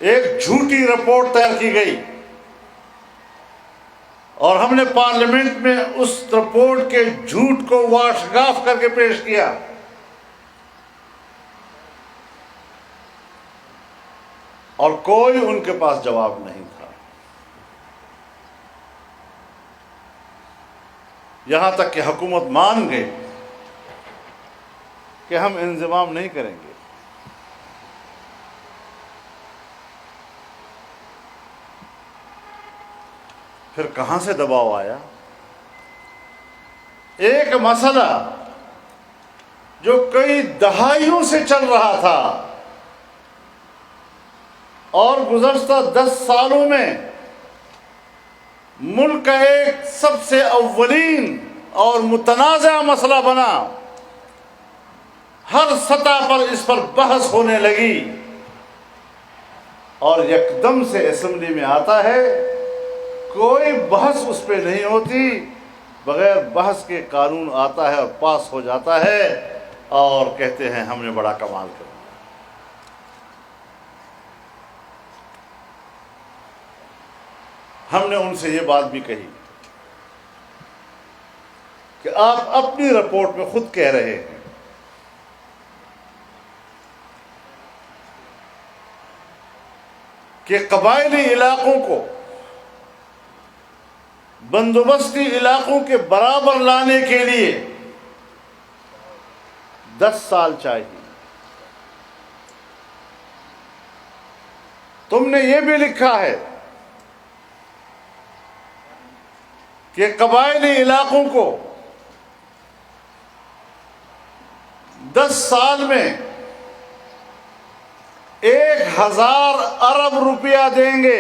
ایک جھوٹی رپورٹ تیار کی گئی اور ہم نے پارلیمنٹ میں اس رپورٹ کے جھوٹ کو واشگاف کر کے پیش کیا. اور کوئی ان کے پاس جواب نہیں تھا. یہاں تک کہ حکومت مان گئی کہ ہم انضمام نہیں کریں گے. پھر کہاں سے دباؤ آیا؟ ایک مسئلہ جو کئی دہائیوں سے چل رہا تھا اور گزشتہ 10 سالوں میں ملک کا ایک سب سے اولین اور متنازع مسئلہ بنا، ہر سطح پر اس پر بحث ہونے لگی، اور یکدم سے اسمبلی میں آتا ہے، کوئی بحث اس پہ نہیں ہوتی، بغیر بحث کے قانون آتا ہے اور پاس ہو جاتا ہے، اور کہتے ہیں ہم نے بڑا کمال کر دیا. ہم نے ان سے یہ بات بھی کہی کہ آپ اپنی رپورٹ میں خود کہہ رہے ہیں کہ قبائلی علاقوں کو بندوبستی علاقوں کے برابر لانے کے لیے 10 سال چاہیے. تم نے یہ بھی لکھا ہے کہ قبائلی علاقوں کو 10 سال میں 1000 ارب روپیہ دیں گے،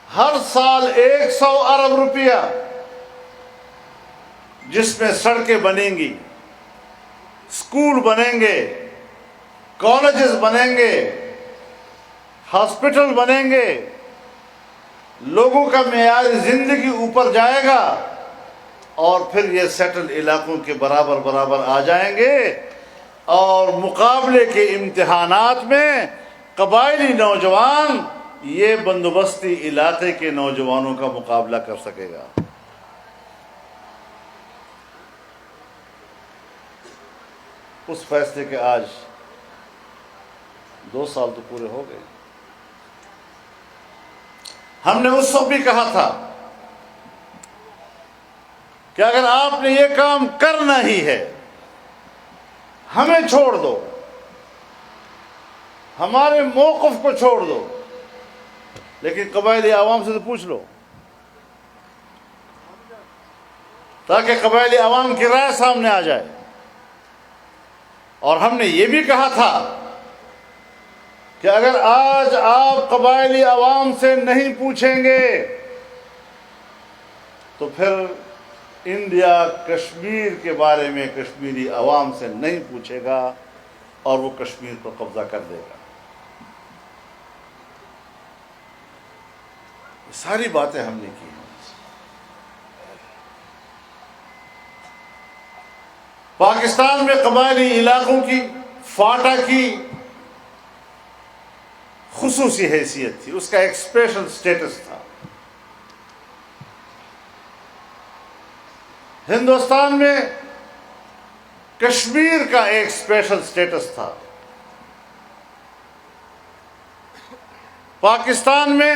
ہر سال 100 ارب روپیہ، جس میں سڑکیں بنیں گی، اسکول بنیں گے، کالجز بنیں گے، ہاسپٹل بنیں گے، لوگوں کا معیار زندگی اوپر جائے گا، اور پھر یہ سیٹل علاقوں کے برابر آ جائیں گے، اور مقابلے کے امتحانات میں قبائلی نوجوان یہ بندوبستی علاقے کے نوجوانوں کا مقابلہ کر سکے گا. اس فیصلے کے آج 2 سال تو پورے ہو گئے. ہم نے اس وقت بھی کہا تھا کہ اگر آپ نے یہ کام کرنا ہی ہے، ہمیں چھوڑ دو، ہمارے موقف کو چھوڑ دو، لیکن قبائلی عوام سے تو پوچھ لو، تاکہ قبائلی عوام کی رائے سامنے آ جائے. اور ہم نے یہ بھی کہا تھا کہ اگر آج آپ قبائلی عوام سے نہیں پوچھیں گے تو پھر انڈیا کشمیر کے بارے میں کشمیری عوام سے نہیں پوچھے گا اور وہ کشمیر پر قبضہ کر دے گا. یہ ساری باتیں ہم نے کی. پاکستان میں قبائلی علاقوں کی فاٹا کی خصوصی حیثیت تھی، اس کا ایک اسپیشل سٹیٹس تھا. ہندوستان میں کشمیر کا ایک اسپیشل سٹیٹس تھا. پاکستان میں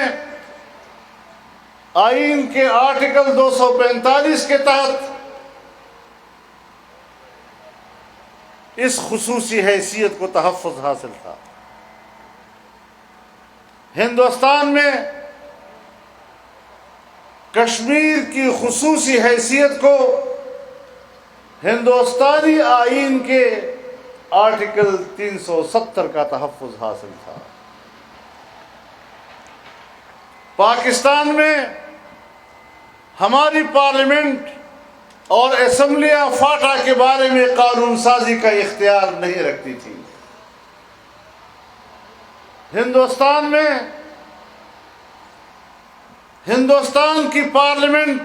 آئین کے آرٹیکل 245 کے تحت اس خصوصی حیثیت کو تحفظ حاصل تھا. ہندوستان میں کشمیر کی خصوصی حیثیت کو ہندوستانی آئین کے آرٹیکل 370 کا تحفظ حاصل تھا. پاکستان میں ہماری پارلیمنٹ اور اسمبلیاں فاٹا کے بارے میں قانون سازی کا اختیار نہیں رکھتی تھی. ہندوستان میں ہندوستان کی پارلیمنٹ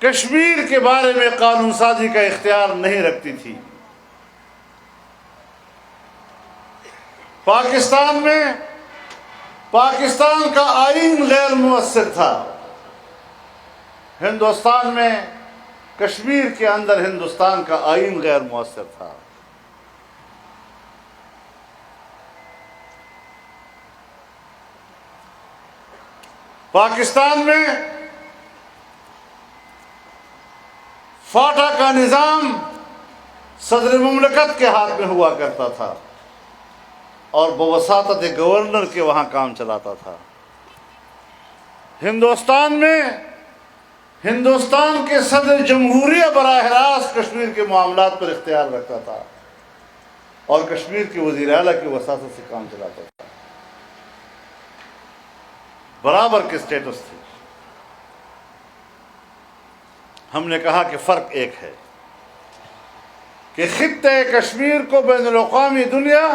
کشمیر کے بارے میں قانون سازی کا اختیار نہیں رکھتی تھی. پاکستان میں پاکستان کا آئین غیر مؤثر تھا، ہندوستان میں کشمیر کے اندر ہندوستان کا آئین غیر مؤثر تھا۔ پاکستان میں فاٹا کا نظام صدر مملکت کے ہاتھ میں ہوا کرتا تھا اور بواسطت گورنر کے وہاں کام چلاتا تھا۔ ہندوستان میں ہندوستان کے صدر جمہوریہ براہ راست کشمیر کے معاملات پر اختیار رکھتا تھا اور کشمیر کے وزیر اعلیٰ کی وساطت سے کام چلاتا تھا۔ برابر کے سٹیٹس تھے۔ ہم نے کہا کہ فرق ایک ہے کہ خطہ کشمیر کو بین الاقوامی دنیا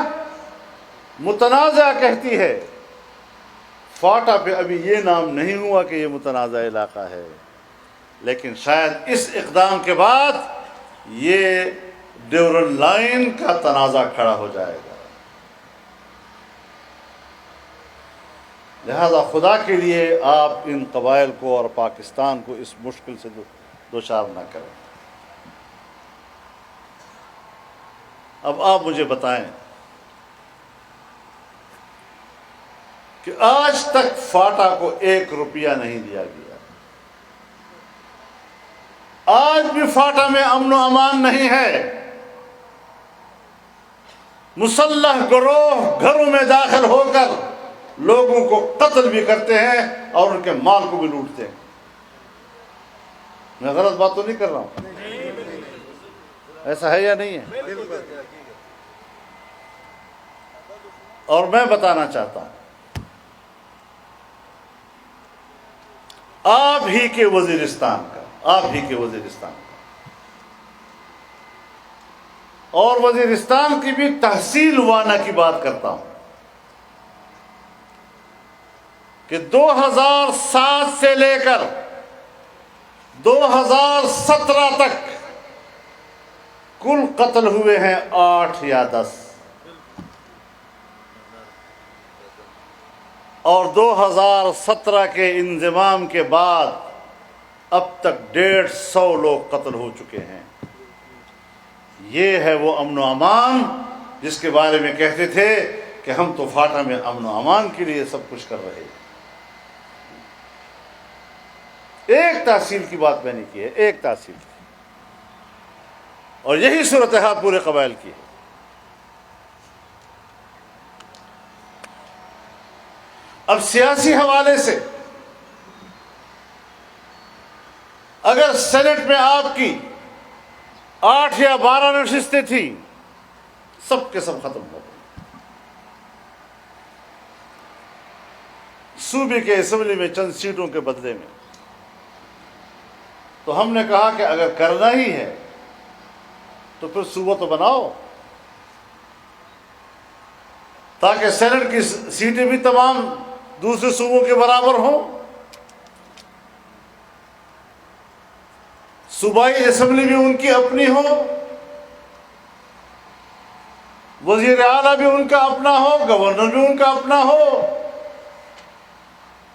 متنازع کہتی ہے، فاٹا پہ ابھی یہ نام نہیں ہوا کہ یہ متنازع علاقہ ہے، لیکن شاید اس اقدام کے بعد یہ ڈیورنڈ لائن کا تنازع کھڑا ہو جائے گا۔ لہذا خدا کے لیے آپ ان قبائل کو اور پاکستان کو اس مشکل سے دوچار نہ کریں۔ اب آپ مجھے بتائیں کہ آج تک فاٹا کو 1 روپیہ نہیں دیا گیا، آج بھی فاٹا میں امن و امان نہیں ہے، مسلح گروہ گھروں میں داخل ہو کر لوگوں کو قتل بھی کرتے ہیں اور ان کے مال کو بھی لوٹتے ہیں۔ میں غلط بات تو نہیں کر رہا ہوں؟ ایسا ہے یا نہیں ہے؟ اور میں بتانا چاہتا ہوں، آپ ہی کے وزیرستان کا اور وزیرستان کی بھی تحصیل وانا کی بات کرتا ہوں کہ 2007 سے لے کر 2017 تک کل قتل ہوئے ہیں 8 یا 10، اور 2017 کے انضمام کے بعد اب تک 150 لوگ قتل ہو چکے ہیں۔ یہ ہے وہ امن و امان جس کے بارے میں کہتے تھے کہ ہم تو فاٹا میں امن و امان کے لیے سب کچھ کر رہے ہیں۔ ایک تحصیل کی بات میں نے کی ہے، ایک تحصیل کی، اور یہی صورتحال پورے قبائل کی ہے۔ اب سیاسی حوالے سے اگر سینٹ میں آپ کی 8 یا 12 نشستیں تھیں، سب کے سب ختم ہو گئے۔ صوبے کے اسمبلی میں چند سیٹوں کے بدلے میں، تو ہم نے کہا کہ اگر کرنا ہی ہے تو پھر صوبہ تو بناؤ، تاکہ سینٹ کی سیٹیں بھی تمام دوسرے صوبوں کے برابر ہوں، صوبائی اسمبلی بھی ان کی اپنی ہو، وزیر اعلیٰ بھی ان کا اپنا ہو، گورنر بھی ان کا اپنا ہو،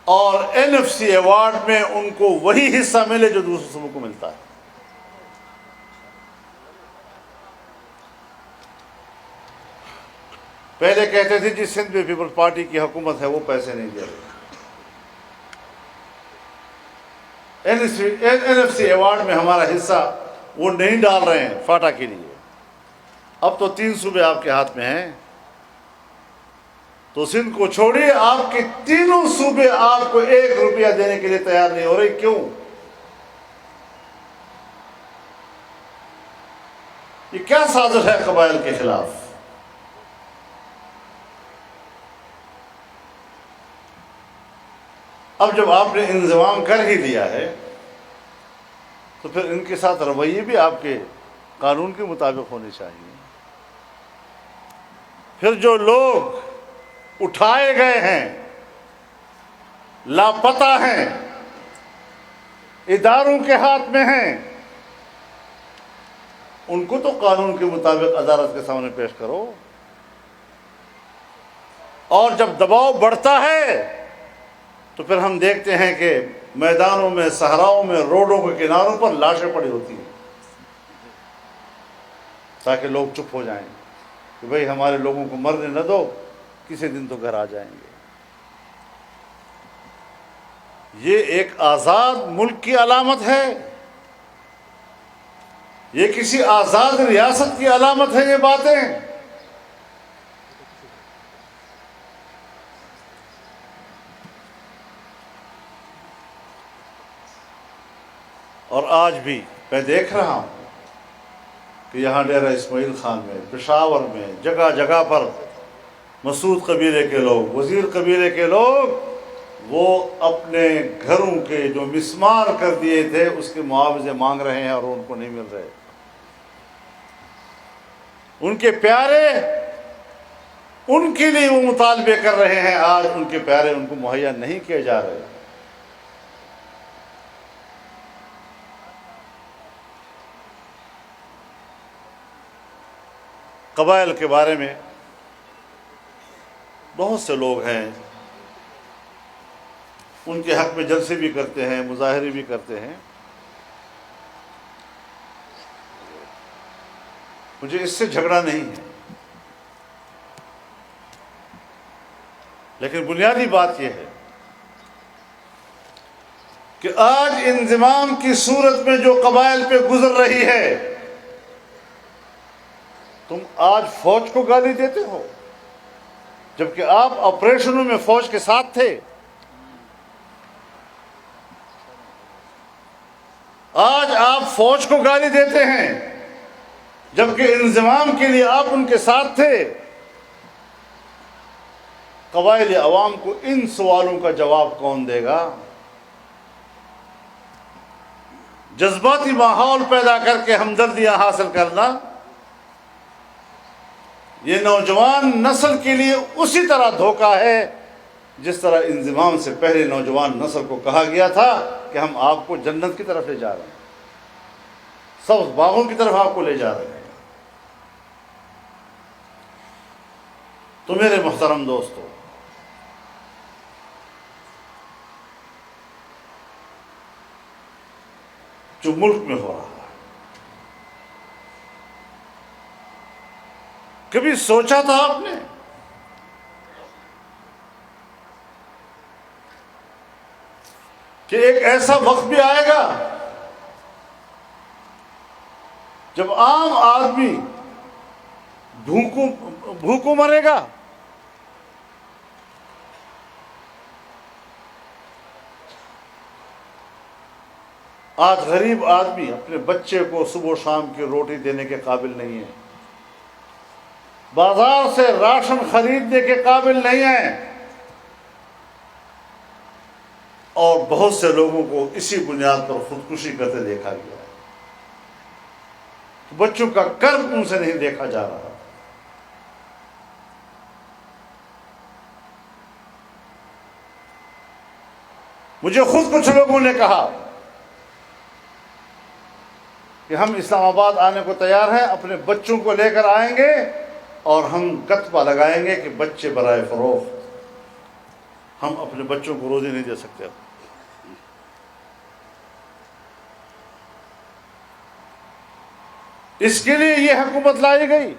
اور NFC ایوارڈ میں ان کو وہی حصہ ملے جو دوسرے صوبوں کو ملتا ہے۔ پہلے کہتے تھے جس سندھ میں پیپلز پارٹی کی حکومت ہے وہ پیسے نہیں دے رہے، NFC ایوارڈ میں ہمارا حصہ وہ نہیں ڈال رہے ہیں فاٹا کے لیے۔ اب تو 3 صوبے آپ کے ہاتھ میں ہیں، تو سندھ کو چھوڑیے، آپ کے تینوں صوبے آپ کو 1 روپیہ دینے کے لیے تیار نہیں ہو رہے۔ کیوں؟ یہ کیا سازش ہے قبائل کے خلاف؟ اب جب آپ نے انضمام کر ہی لیا ہے تو پھر ان کے ساتھ رویے بھی آپ کے قانون کے مطابق ہونے چاہیے۔ پھر جو لوگ اٹھائے گئے ہیں، لاپتہ ہیں، اداروں کے ہاتھ میں ہیں، ان کو تو قانون کے مطابق عدالت کے سامنے پیش کرو۔ اور جب دباؤ بڑھتا ہے تو پھر ہم دیکھتے ہیں کہ میدانوں میں، صحراؤں میں، روڈوں کے کناروں پر لاشیں پڑی ہوتی ہیں، تاکہ لوگ چپ ہو جائیں کہ بھئی ہمارے لوگوں کو مرنے نہ دو، کسی دن تو گھر آ جائیں گے۔ یہ ایک آزاد ملک کی علامت ہے، یہ کسی آزاد ریاست کی علامت ہے یہ باتیں۔ اور آج بھی میں دیکھ رہا ہوں کہ یہاں ڈیرہ اسماعیل خان میں، پشاور میں، جگہ جگہ پر مسعود قبیلے کے لوگ، وزیر قبیلے کے لوگ، وہ اپنے گھروں کے جو مسمار کر دیے تھے اس کے معاوضے مانگ رہے ہیں اور ان کو نہیں مل رہے۔ ان کے پیارے ان کے لیے وہ مطالبے کر رہے ہیں، آج ان کے پیارے ان کو مہیا نہیں کیے جا رہے۔ قبائل کے بارے میں بہت سے لوگ ہیں، ان کے حق میں جلسے بھی کرتے ہیں، مظاہرے بھی کرتے ہیں۔ مجھے اس سے جھگڑا نہیں ہے، لیکن بنیادی بات یہ ہے کہ آج انضمام کی صورت میں جو قبائل پہ گزر رہی ہے، تم آج فوج کو گالی دیتے ہو جبکہ آپ آپریشنوں میں فوج کے ساتھ تھے۔ آج آپ فوج کو گالی دیتے ہیں جبکہ انضمام کے لیے آپ ان کے ساتھ تھے۔ قبائلی عوام کو ان سوالوں کا جواب کون دے گا؟ جذباتی ماحول پیدا کر کے ہمدردیاں حاصل کرنا، یہ نوجوان نسل کے لیے اسی طرح دھوکہ ہے جس طرح انضمام سے پہلے نوجوان نسل کو کہا گیا تھا کہ ہم آپ کو جنت کی طرف لے جا رہے ہیں، سبز باغوں کی طرف آپ کو لے جا رہے ہیں۔ تو میرے محترم دوستو، جو ملک میں ہو رہا ہے، کبھی سوچا تھا آپ نے کہ ایک ایسا وقت بھی آئے گا جب عام آدمی بھوکوں مرے گا؟ آج غریب آدمی اپنے بچے کو صبح و شام کی روٹی دینے کے قابل نہیں ہے، بازار سے راشن خریدنے کے قابل نہیں ہے، اور بہت سے لوگوں کو اسی بنیاد پر خودکشی کرتے دیکھا گیا ہے۔ بچوں کا کرب ان سے نہیں دیکھا جا رہا۔ مجھے خود کچھ لوگوں نے کہا کہ ہم اسلام آباد آنے کو تیار ہیں، اپنے بچوں کو لے کر آئیں گے اور ہم کتبہ لگائیں گے کہ بچے برائے فروخت، ہم اپنے بچوں کو روزی نہیں دے سکتے۔ اس کے لیے یہ حکومت لائی گئی۔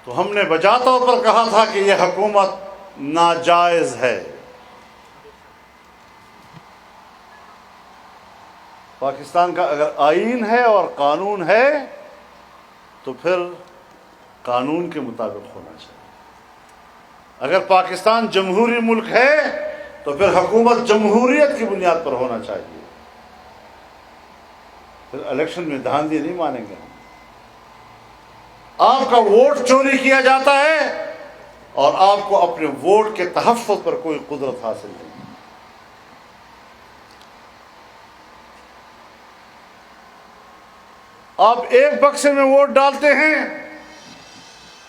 تو ہم نے بجا طور پر کہا تھا کہ یہ حکومت ناجائز ہے۔ پاکستان کا اگر آئین ہے اور قانون ہے تو پھر قانون کے مطابق ہونا چاہیے۔ اگر پاکستان جمہوری ملک ہے تو پھر حکومت جمہوریت کی بنیاد پر ہونا چاہیے۔ پھر الیکشن میں دھاندلی نہیں مانیں گے۔ آپ کا ووٹ چوری کیا جاتا ہے اور آپ کو اپنے ووٹ کے تحفظ پر کوئی قدرت حاصل نہیں۔ آپ ایک بکسے میں ووٹ ڈالتے ہیں،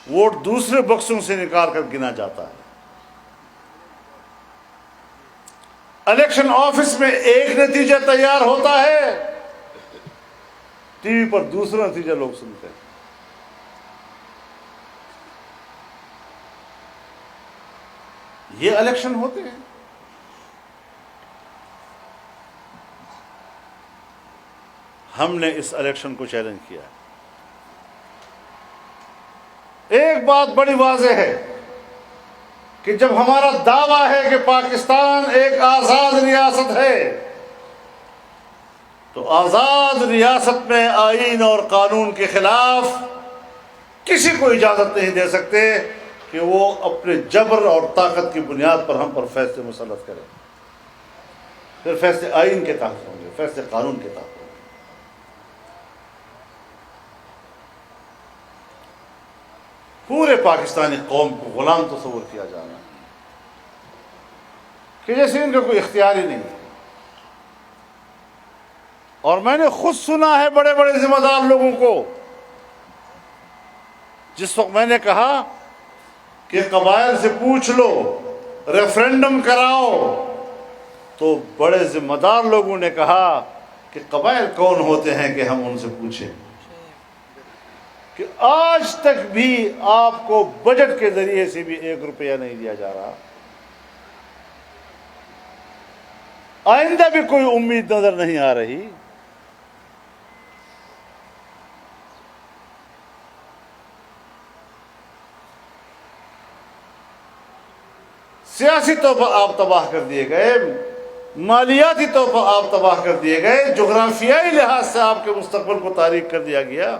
ووٹ دوسرے بکسوں سے نکال کر گنا جاتا ہے۔ الیکشن آفس میں ایک نتیجہ تیار ہوتا ہے، ٹی وی پر دوسرا نتیجہ لوگ سنتے ہیں۔ یہ الیکشن ہوتے ہیں. ہم نے اس الیکشن کو چیلنج کیا. ایک بات بڑی واضح ہے کہ جب ہمارا دعویٰ ہے کہ پاکستان ایک آزاد ریاست ہے تو آزاد ریاست میں آئین اور قانون کے خلاف کسی کو اجازت نہیں دے سکتے کہ وہ اپنے جبر اور طاقت کی بنیاد پر ہم پر فیصلے مسلط کریں. پھر فیصلے آئین کے تحت ہوں گے, فیصلے قانون کے تحت ہوں گے. پورے پاکستانی قوم کو غلام تصور کیا جا رہا ہے کہ جیسے ان کا کوئی اختیار ہی نہیں ہے. اور میں نے خود سنا ہے بڑے بڑے ذمہ دار لوگوں کو, جس وقت میں نے کہا کہ قبائل سے پوچھ لو, ریفرینڈم کراؤ, تو بڑے ذمہ دار لوگوں نے کہا کہ قبائل کون ہوتے ہیں کہ ہم ان سے پوچھیں, کہ آج تک بھی آپ کو بجٹ کے ذریعے سے بھی 1 روپیہ نہیں دیا جا رہا. آئندہ بھی کوئی امید نظر نہیں آ رہی. سیاسی طور پر آپ تباہ کر دیے گئے, مالیاتی طور پر آپ تباہ کر دیے گئے, جغرافیائی لحاظ سے آپ کے مستقبل کو تاریک کر دیا گیا.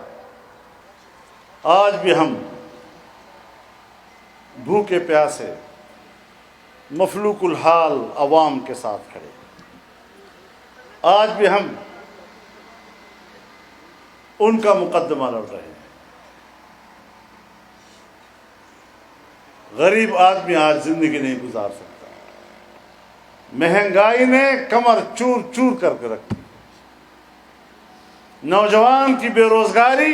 آج بھی ہم بھوکے پیاسے مفلوق الحال عوام کے ساتھ کھڑے. آج بھی ہم ان کا مقدمہ لڑ رہے ہیں. غریب آدمی آج زندگی نہیں گزار سکتا. مہنگائی نے کمر چور چور کر کے رکھی. نوجوان کی بے روزگاری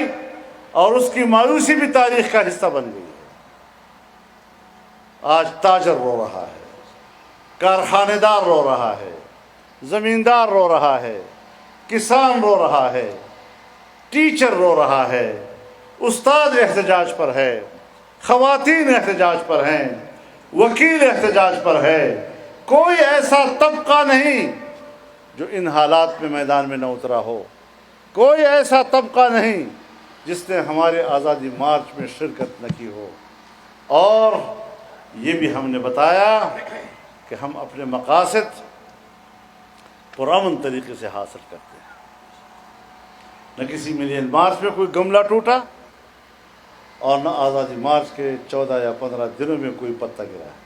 اور اس کی مایوسی بھی تاریخ کا حصہ بن گئی ہے. آج تاجر رو رہا ہے, کارخانے دار رو رہا ہے, زمیندار رو رہا ہے, کسان رو رہا ہے, ٹیچر رو رہا ہے, استاد احتجاج پر ہے, خواتین احتجاج پر ہیں, وکیل احتجاج پر ہے. کوئی ایسا طبقہ نہیں جو ان حالات میں میدان میں نہ اترا ہو. کوئی ایسا طبقہ نہیں جس نے ہمارے آزادی مارچ میں شرکت نہ کی ہو. اور یہ بھی ہم نے بتایا کہ ہم اپنے مقاصد پرامن طریقے سے حاصل کرتے ہیں. نہ کسی ملین مارچ میں کوئی گملہ ٹوٹا اور نہ آزادی مارچ کے 14 یا 15 دنوں میں کوئی پتہ گرا ہے.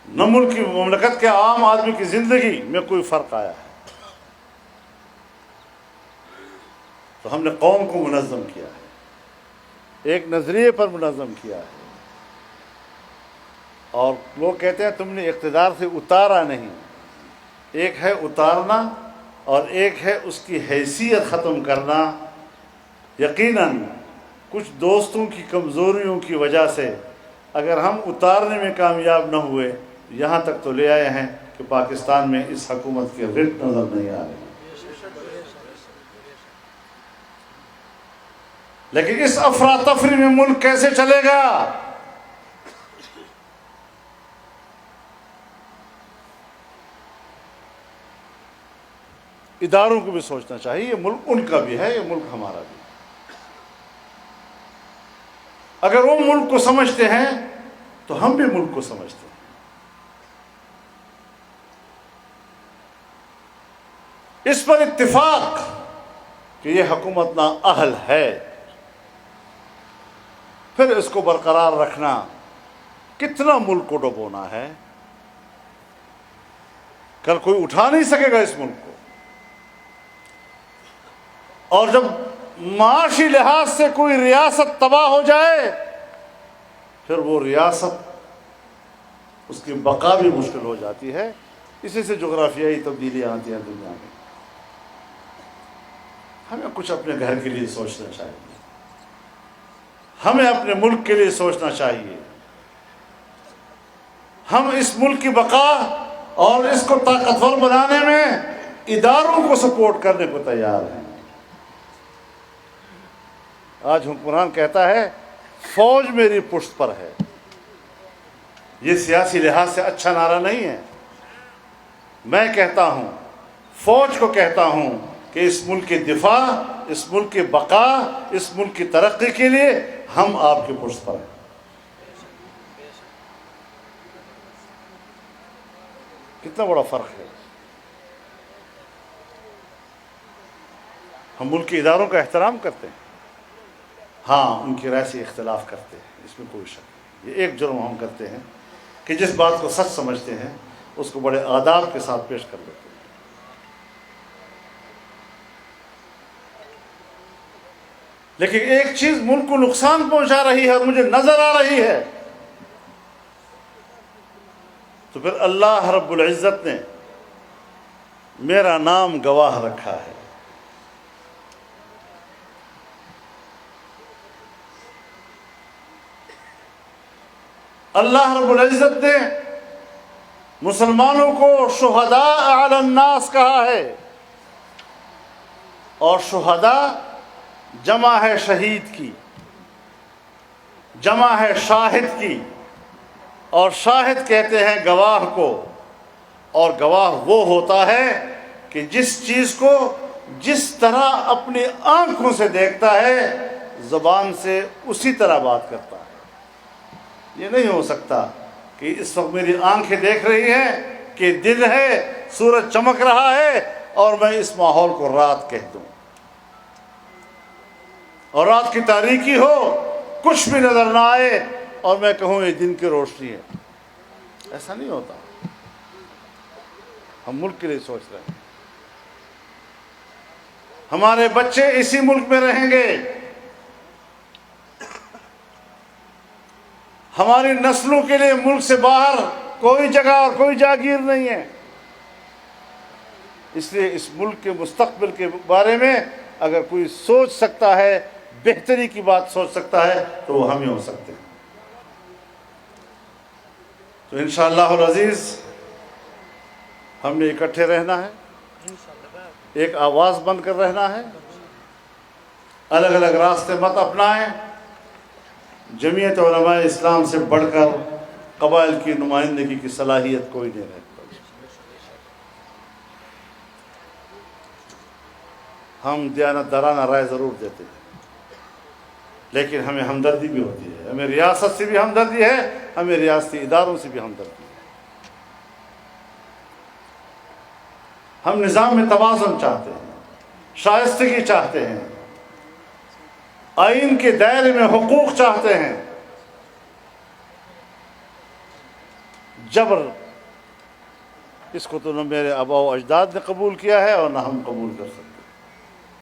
نہ ملک کی مملکت کے عام آدمی کی زندگی میں کوئی فرق آیا ہے. تو ہم نے قوم کو منظم کیا ہے, ایک نظریے پر منظم کیا ہے. اور لوگ کہتے ہیں تم نے اقتدار سے اتارا نہیں. ایک ہے اتارنا اور ایک ہے اس کی حیثیت ختم کرنا. یقیناً کچھ دوستوں کی کمزوریوں کی وجہ سے اگر ہم اتارنے میں کامیاب نہ ہوئے, یہاں تک تو لے آئے ہیں کہ پاکستان میں اس حکومت کے رٹ نظر نہیں آ رہے. لیکن اس افراتفری میں ملک کیسے چلے گا؟ اداروں کو بھی سوچنا چاہیے. یہ ملک ان کا بھی ہے, یہ ملک ہمارا بھی. اگر وہ ملک کو سمجھتے ہیں تو ہم بھی ملک کو سمجھتے ہیں. اس پر اتفاق کہ یہ حکومت نااہل ہے, پھر اس کو برقرار رکھنا کتنا ملک کو ڈبونا ہے. کل کوئی اٹھا نہیں سکے گا اس ملک کو. اور جب معاشی لحاظ سے کوئی ریاست تباہ ہو جائے, پھر وہ ریاست, اس کی بقا بھی مشکل ہو جاتی ہے. اسی سے جغرافیائی تبدیلیاں آتی ہیں دنیا میں. ہمیں کچھ اپنے گھر کے لیے سوچنا چاہیے, ہمیں اپنے ملک کے لیے سوچنا چاہیے. ہم اس ملک کی بقا اور اس کو طاقتور بنانے میں اداروں کو سپورٹ کرنے کو تیار ہیں. آج حکمران کہتا ہے فوج میری پشت پر ہے. یہ سیاسی لحاظ سے اچھا نعرہ نہیں ہے. میں کہتا ہوں، فوج کو کہتا ہوں کہ اس ملک کے دفاع، اس ملک کی بقا، اس ملک کی ترقی کے لیے ہم آپ کے پشت پر ہیں. کتنا بڑا فرق ہے. ہم ملک کے اداروں کا احترام کرتے ہیں، ہاں ان کی رائے سے اختلاف کرتے ہیں، اس میں کوئی شک نہیں. یہ ایک جرم ہم کرتے ہیں کہ جس بات کو سچ سمجھتے ہیں اس کو بڑے آداب کے ساتھ پیش کر دیتے ہیں. لیکن ایک چیز ملک کو نقصان پہنچا رہی ہے اور مجھے نظر آ رہی ہے، تو پھر اللہ رب العزت نے میرا نام گواہ رکھا ہے. اللہ رب العزت نے مسلمانوں کو شہداء علی الناس کہا ہے، اور شہداء جمع ہے شہید کی، جمع ہے شاہد کی، اور شاہد کہتے ہیں گواہ کو. اور گواہ وہ ہوتا ہے کہ جس چیز کو جس طرح اپنی آنکھوں سے دیکھتا ہے زبان سے اسی طرح بات کرتا ہے. یہ نہیں ہو سکتا کہ اس وقت میری آنکھیں دیکھ رہی ہیں کہ دن ہے، سورج چمک رہا ہے، اور میں اس ماحول کو رات کہہ دوں، اور رات کی تاریکی ہو، کچھ بھی نظر نہ آئے، اور میں کہوں یہ دن کی روشنی ہے. ایسا نہیں ہوتا. ہم ملک کے لیے سوچ رہے ہیں. ہمارے بچے اسی ملک میں رہیں گے، ہماری نسلوں کے لیے ملک سے باہر کوئی جگہ اور کوئی جاگیر نہیں ہے. اس لیے اس ملک کے مستقبل کے بارے میں اگر کوئی سوچ سکتا ہے، بہتری کی بات سوچ سکتا ہے، تو وہ ہم ہی ہو سکتے ہیں. تو انشاءاللہ العزیز ہم نے اکٹھے رہنا ہے، ایک آواز بن کر رہنا ہے، الگ الگ راستے مت اپنائیں. جمعیت علماء اسلام سے بڑھ کر قبائل کی نمائندگی کی صلاحیت کوئی نہیں رہتا. ہم دیانتدارانہ رائے ضرور دیتے ہیں، لیکن ہمیں ہمدردی بھی ہوتی ہے. ہمیں ریاست سے بھی ہمدردی ہے، ہمیں ریاستی اداروں سے بھی ہمدردی ہے. ہم نظام میں توازن چاہتے ہیں، شائستگی چاہتے ہیں، آئین کے دائرے میں حقوق چاہتے ہیں. جبر اس کو تو نہ میرے آباء و اجداد نے قبول کیا ہے اور نہ ہم قبول کر سکتے.